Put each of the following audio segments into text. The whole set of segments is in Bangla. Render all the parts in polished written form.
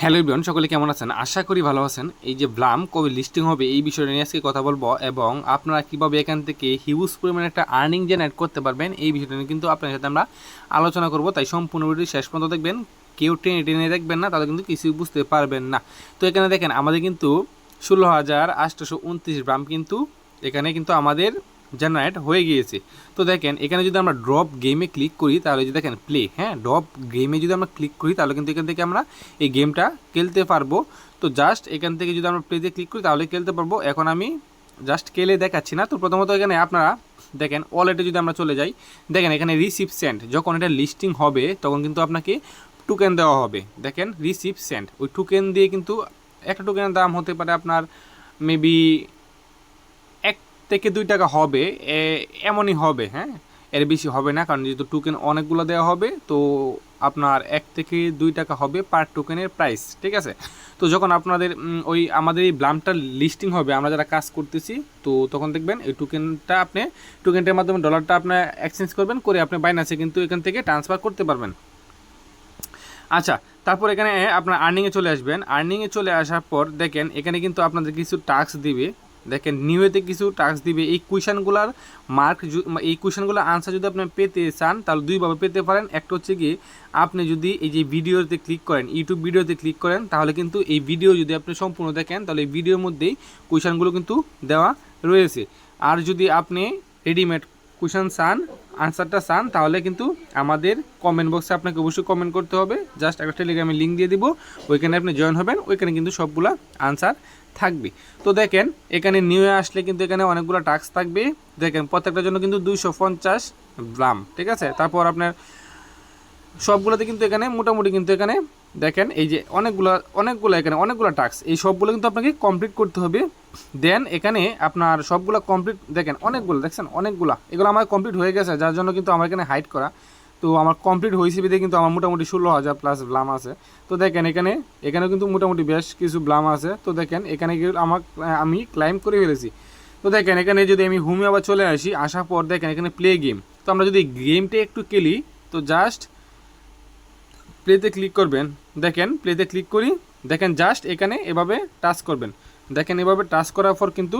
হ্যালো এভরিওয়ান, সকলে কেমন আছেন? আশা করি ভালো আছেন। এই যে ব্লাম কবে লিস্টিং হবে এই বিষয়টা নিয়ে আজকে কথা বলবো, এবং আপনারা কীভাবে এখান থেকে হিউজ পরিমাণে একটা আর্নিং জেনারেট করতে পারবেন এই বিষয়টা নিয়ে কিন্তু আপনার সাথে আমরা আলোচনা করব। তাই সম্পূর্ণ ভিডিওটি শেষ পর্যন্ত দেখবেন। কেউ টেনে টেনে দেখবেন না, তাহলে কিন্তু কিছুই বুঝতে পারবেন না। তো এখানে দেখেন আমাদের কিন্তু 16,829 ব্লাম কিন্তু এখানে কিন্তু আমাদের জেনারেট হয়ে গিয়েছে। তো দেখেন এখানে যদি আমরা ড্রপ গেমে ক্লিক করি তাহলে যদি দেখেন প্লে, হ্যাঁ, ড্রপ গেমে যদি আমরা ক্লিক করি তাহলে কিন্তু এখান থেকে আমরা এই গেমটা খেলতে পারবো। তো জাস্ট এখান থেকে যদি আমরা প্লেতে ক্লিক করি তাহলে খেলতে পারবো। এখন আমি জাস্ট খেলে দেখাচ্ছি না। তো প্রথমত এখানে আপনারা দেখেন ওয়ালেটে যদি আমরা চলে যাই, দেখেন এখানে রিসিভ সেন্ট, যখন এটা লিস্টিং হবে তখন কিন্তু আপনাকে টোকেন দেওয়া হবে। দেখেন রিসিভ সেন্ট, ওই টোকেন দিয়ে কিন্তু একটা টোকেনের দাম হতে পারে আপনার মেবি 1 থেকে 2 টাকা হবে, এমনই হবে, হ্যাঁ, এর বেশি হবে না, কারণ যেহেতু টোকেন অনেকগুলো দেওয়া হবে। তো আপনার 1 থেকে 2 টাকা হবে পার টোকেনের প্রাইস, ঠিক আছে। তো যখন আপনাদের ওই আমাদের এই ব্লামটা লিস্টিং হবে, আমরা যারা কাজ করতেছি, তো তখন দেখবেন এই টোকেনটার মাধ্যমে ডলারটা আপনার এক্সচেঞ্জ করবেন, করে আপনি বাইন্যান্সে কিন্তু এখান থেকে ট্রান্সফার করতে পারবেন। আচ্ছা, তারপর এখানে আপনার আর্নিংয়ে চলে আসবেন। আর্নিংয়ে চলে আসার পর দেখেন এখানে কিন্তু আপনাদের কিছু টাস্ক দিবে। দেখেন নিউতে কিছু টাস্ক দিবে। এই কোয়েশনগুলোর মার্ক, এই কোয়েশনগুলোর আনসার যদি আপনি পেতে চান তাহলে দুইভাবে পেতে পারেন। একটা হচ্ছে কি, আপনি যদি এই যে ভিডিওতে ক্লিক করেন, ইউটিউব ভিডিওতে ক্লিক করেন, তাহলে কিন্তু এই ভিডিও যদি আপনি সম্পূর্ণ দেখেন তাহলে এই ভিডিওর মধ্যেই কোয়েশনগুলো কিন্তু দেওয়া রয়েছে। আর যদি আপনি রেডিমেড কোয়েশন চান, আনসারটা চান, তাহলে কিন্তু আমাদের কমেন্ট বক্সে আপনাকে অবশ্যই কমেন্ট করতে হবে। জাস্ট একটা টেলিগ্রামে লিঙ্ক দিয়ে দিব, ওইখানে আপনি জয়েন হবেন, ওইখানে কিন্তু সবগুলা আনসার থাকবে। তো দেখেন এখানে নিউ আসলে কিন্তু এখানে অনেকগুলো টাস্ক থাকবে। দেখেন প্রত্যেকটার জন্য কিন্তু 250 গ্রাম, ঠিক আছে। তারপর আপনার সবগুলোতে কিন্তু এখানে মোটামুটি কিন্তু এখানে দেখেন এই যে অনেকগুলো টাস্ক, এই সবগুলো কিন্তু আপনাকে কমপ্লিট করতে হবে। দেন এখানে আপনার সবগুলো কমপ্লিট, দেখেন অনেকগুলো, দেখছেন অনেকগুলো, এগুলো আমার কমপ্লিট হয়ে গেছে, যার জন্য কিন্তু আমার এখানে হাইড করা। তো আমার কমপ্লিট হয়েছে বিধে কিন্তু আমার মোটামুটি 16,000+ ব্লাম আছে। তো দেখেন এখানেও কিন্তু মোটামুটি বেশ কিছু ব্লাম আছে। তো দেখেন এখানে আমি ক্লাইম করে ফেলেছি। তো দেখেন এখানে যদি আমি হোমে আবার চলে আসি, আসার পর দেখেন এখানে প্লে গেম। তো আমরা যদি গেমটা একটু খেলি, তো জাস্ট প্লেতে ক্লিক করবেন। দেখেন প্লেতে ক্লিক করি, দেখেন জাস্ট এখানে এভাবে টাচ করবেন। দেখেন এভাবে টাচ করার পর কিন্তু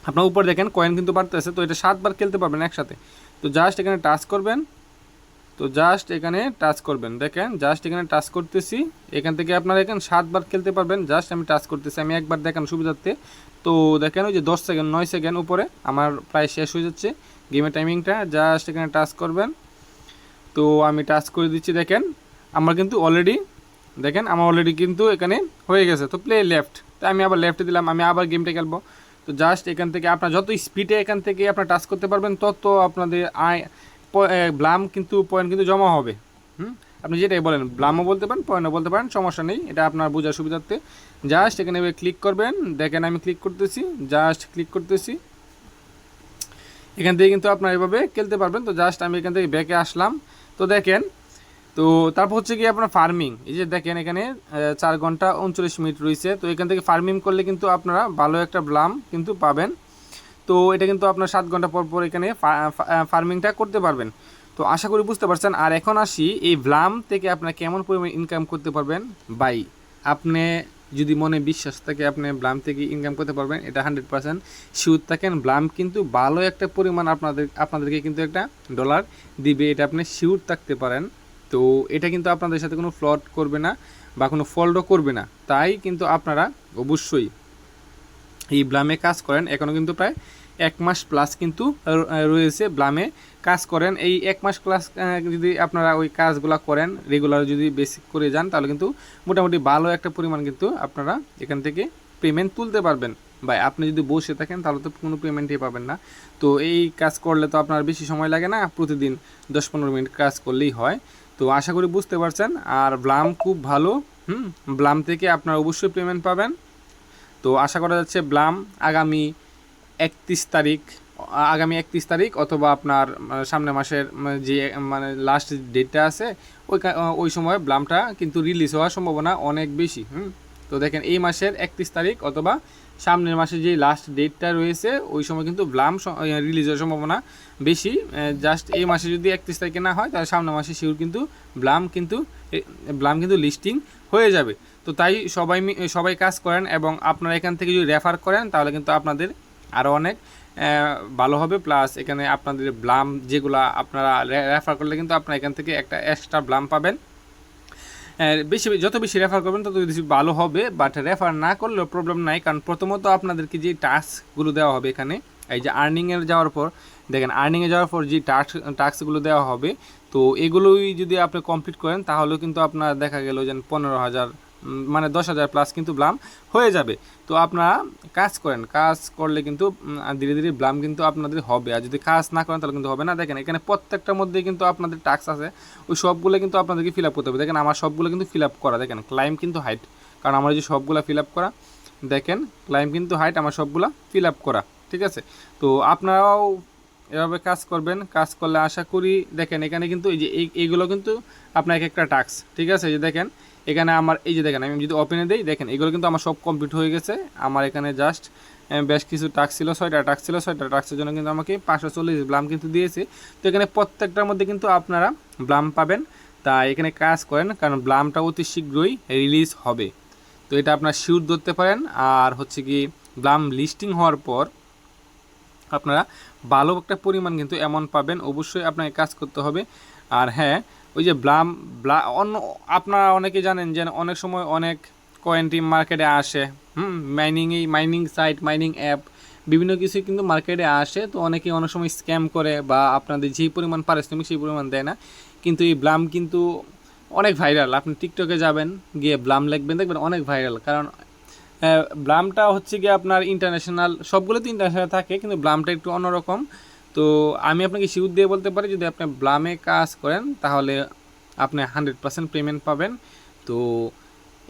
আপনার উপর দেখেন কয়েন কিন্তু বাড়তেছে। তো এটা 7 বার খেলতে পারবেন একসাথে। তো জাস্ট এখানে টাচ করবেন, তো জাস্ট এখানে টাচ করবেন। দেখেন জাস্ট এখানে টাচ করতেছি, এখান থেকে আপনারা এখানে 7 বার খেলতে পারবেন। জাস্ট আমি টাচ করতেছি, আমি একবার দেখান সুবিধার্থে। তো দেখেন ওই যে 10 সেকেন্ড 9 সেকেন্ড উপরে আমার প্রায় শেষ হয়ে যাচ্ছে গেমের টাইমিংটা। জাস্ট এখানে টাচ করবেন, তো আমি টাচ করে দিচ্ছি। দেখেন আমার কিন্তু অলরেডি কিন্তু এখানে হয়ে গেছে। তো প্লে লেফট, তো আমি আবার লেফটে দিলাম, আমি আবার গেমটা খেলবো। তো জাস্ট এখান থেকে আপনার যত স্পিডে এখান থেকে আপনার টাচ করতে পারবেন তত আপনাদের ব্লাম কিন্তু পয়েন্ট কিন্তু জমা হবে। আপনি যেটাই বলেন, ব্লামও বলতে পারেন, পয়েন্টও বলতে পারেন, সমস্যা নেই, এটা আপনার বোঝার সুবিধার্থে। জাস্ট এখানে ক্লিক করবেন। দেখেন আমি ক্লিক করতেছি, জাস্ট ক্লিক করতেছি, এখান থেকে কিন্তু আপনার এভাবে খেলতে পারবেন। তো জাস্ট আমি এখান থেকে ব্যাকে আসলাম। তো দেখেন, তো তারপর হচ্ছে কি আপনার ফার্মিং, এই যে দেখেন এখানে 4 ঘন্টা 39 মিনিট রয়েছে। তো এখান থেকে ফার্মিং করলে কিন্তু আপনারা ভালো একটা ব্লাম কিন্তু পাবেন। তো এটা কিন্তু আপনার 7 ঘন্টা পর পর এখানে ফার্মিংটা করতে পারবেন। তো আশা করি বুঝতে পারছেন। আর এখন আসি এই ব্লাম থেকে আপনারা কেমন পরিমাণ ইনকাম করতে পারবেন। বাই, আপনি যদি মনে বিশ্বাস থাকে আপনি ব্লাম থেকে ইনকাম করতে পারবেন, এটা 100% শিওর থাকেন। ব্লাম কিন্তু ভালো একটা পরিমাণ আপনাদেরকে কিন্তু একটা ডলার দিবে, এটা আপনি শিওর থাকতে পারেন। তো এটা কিন্তু আপনাদের সাথে কোনো ফ্রড করবে না বা কোনো ফল্টও করবে না। তাই কিন্তু আপনারা অবশ্যই এই ব্লামে কাজ করেন। এখনও কিন্তু প্রায় 1 মাস প্লাস কিন্তু রয়েছে ব্লামে কাজ করেন। এই 1 মাস প্লাস যদি আপনারা ওই কাজগুলো করেন, রেগুলার যদি বেসিক করে যান, তাহলে কিন্তু মোটামুটি ভালো একটা পরিমাণ কিন্তু আপনারা এখান থেকে পেমেন্ট তুলতে পারবেন। বা আপনি যদি বসে থাকেন তাহলে তো কোনো পেমেন্টই পাবেন না। তো এই কাজ করলে তো আপনার বেশি সময় লাগে না, প্রতিদিন 10-15 মিনিট কাজ করলেই হয়। তো আশা করি বুঝতে পারছেন। আর ব্লাম খুব ভালো, ব্লাম থেকে আপনারা অবশ্যই পেমেন্ট পাবেন। তো আশা করা যাচ্ছে ব্লাম আগামী 31 তারিখ অথবা আপনার সামনের মাসের যে লাস্ট ডেটটা আছে ওই সময় ব্লামটা কিন্তু রিলিজ হওয়ার সম্ভাবনা অনেক বেশি। তো দেখেন এই মাসের 31 তারিখ অথবা সামনের মাসে যে লাস্ট ডেটটা রয়েছে ওই সময় কিন্তু ব্লাম রিলিজের সম্ভাবনা বেশি। জাস্ট এই মাসে যদি 31 তারিখে না হয় তাহলে সামনের মাসে শিওর কিন্তু ব্লাম কিন্তু লিস্টিং হয়ে যাবে। তো তাই সবাই কাজ করেন এবং আপনারা এখান থেকে যদি রেফার করেন তাহলে কিন্তু আপনাদের আরও অনেক ভালো হবে। প্লাস এখানে আপনাদের ব্লাম যেগুলো আপনারা রেফার করলে কিন্তু আপনারা এখান থেকে একটা এক্সট্রা ব্লাম পাবেন। যত বেশি রেফার করবেন তত বেশি ভালো হবে, বাট রেফার না করলেও প্রবলেম নাই, কারণ প্রথমত আপনাদেরকে যে টাস্কগুলো দেওয়া হবে এখানে এই যে আর্নিংয়ে যাওয়ার পর দেখেন আর্নিংয়ে যাওয়ার পর যে টাস্কগুলো দেওয়া হবে তো এগুলোই যদি আপনি কমপ্লিট করেন তাহলেও কিন্তু আপনার দেখা গেল যে 15,000 মানে 10,000 প্লাস কিন্তু ব্লাম হয়ে যাবে। তো আপনারা কাজ করেন, কাজ করলে কিন্তু ধীরে ধীরে ব্লাম কিন্তু আপনাদের হবে, আর যদি কাজ না করেন তাহলে কিন্তু হবে না। দেখেন এখানে প্রত্যেকটার মধ্যে কিন্তু আপনাদের টাস্ক আছে, ওই সবগুলো কিন্তু আপনাদেরকে ফিল আপ করতে হবে। দেখেন আমার সবগুলো কিন্তু ফিল আপ করা, দেখেন ক্লাইম কিন্তু হাইট, কারণ আমার যে সবগুলো ফিল আপ করা, দেখেন ক্লাইম কিন্তু হাইট আমার সবগুলো ফিল আপ করা, ঠিক আছে। তো আপনারাও এভাবে কাজ করবেন, কাজ করলে আশা করি দেখেন এখানে কিন্তু এই যে এইগুলো কিন্তু আপনার এক একটা টাস্ক, ঠিক আছে। এই যে দেখেন এখানে আমার এই যে দেখেন আমি যদি ওপেনে দিই দেখেন এগুলো কিন্তু আমার সব কমপ্লিট হয়ে গেছে। আমার এখানে জাস্ট বেশ কিছু টাস্ক ছিল, 6টা টাস্ক ছিল, 6টা টাস্কের জন্য কিন্তু আমাকে 540 ব্লাম কিন্তু দিয়েছে। তো এখানে প্রত্যেকটার মধ্যে কিন্তু আপনারা ব্লাম পাবেন, তাই এখানে কাজ করেন, কারণ ব্লামটা অতি শীঘ্রই রিলিজ হবে। তো এটা আপনার শিওর ধরতে পারেন। আর হচ্ছে কি ব্লাম লিস্টিং হওয়ার পর আপনারা ভালো একটা পরিমাণ কিন্তু অ্যামাউন্ট পাবেন, অবশ্যই আপনাকে কাজ করতে হবে। আর হ্যাঁ, ওই যে অন্য আপনারা অনেকে জানেন যে অনেক সময় অনেক কয়েন টিম মার্কেটে আসে, মাইনিং সাইট, মাইনিং অ্যাপ বিভিন্ন কিছু কিন্তু মার্কেটে আসে। তো অনেকে অনেক সময় স্ক্যাম করে বা আপনাদের যেই পরিমাণ পারিশ্রমিক সেই পরিমাণ দেয় না। কিন্তু এই ব্লাম কিন্তু অনেক ভাইরাল, আপনি টিকটকে যাবেন গিয়ে ব্লাম লিখবেন দেখবেন অনেক ভাইরাল, কারণ ব্লামটা হচ্ছে গিয়ে আপনার ইন্টারন্যাশনাল, সবগুলো তো ইন্টারন্যাশনাল থাকে কিন্তু ব্লামটা একটু অন্যরকম। তো আমি আপনাকে শিওর দিয়ে বলতে পারি যদি আপনি ব্লামে কাজ করেন তাহলে আপনি 100% পেমেন্ট পাবেন। তো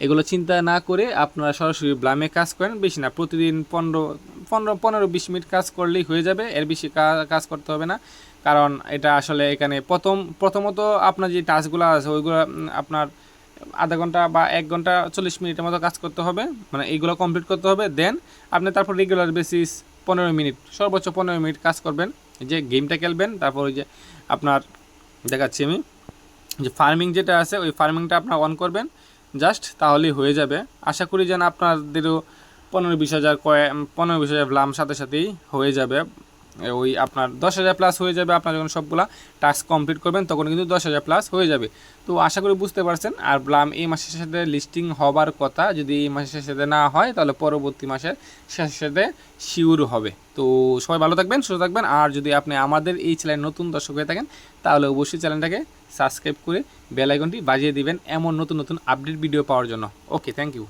এগুলো চিন্তা না করে আপনারা সরাসরি ব্লামে কাজ করেন, বেশি না, প্রতিদিন 15-20 মিনিট কাজ করলেই হয়ে যাবে, এর বেশি কাজ করতে হবে না। কারণ এটা আসলে এখানে প্রথমত আপনার যে টাস্কগুলো আছে ওইগুলো আপনার আধা ঘন্টা বা 1 ঘন্টা 40 মিনিটের মতো কাজ করতে হবে, মানে এইগুলো কমপ্লিট করতে হবে। দেন আপনি তারপর রেগুলার বেসিস 15 মিনিট, সর্বোচ্চ 15 মিনিট কাজ করবেন, যে গেমটা খেলবেন। তারপর ওই যে আপনার দেখাচ্ছি আমি যে ফার্মিং যেটা আছে ওই ফার্মিংটা আপনার অন করবেন জাস্ট, তাহলেই হয়ে যাবে। আশা করি যেন আপনাদেরও 15-20 হাজার ব্লাম সাথে সাথেই হয়ে যাবে। ওই আপনার 10,000 প্লাস হয়ে যাবে আপনার যখন সবগুলা টাস্ক কমপ্লিট করবেন, তখন কিন্তু 10,000 প্লাস হয়ে যাবে। তো আশা করি বুঝতে পারছেন। আর ব্লাম এই মাসের সাথে লিস্টিং হবার কথা, যদি এই মাসের সাথে না হয় তাহলে পরবর্তী মাসের সাথে শিওর হবে। তো সবাই ভালো থাকবেন, সুস্থ থাকবেন। আর যদি আপনি আমাদের এই চ্যানেল নতুন দর্শক হয়ে থাকেন তাহলে অবশ্যই চ্যানেলটাকে সাবস্ক্রাইব করে বেল আইকনটি বাজিয়ে দিবেন এমন নতুন নতুন আপডেট ভিডিও পাওয়ার জন্য। ওকে, থ্যাংক ইউ।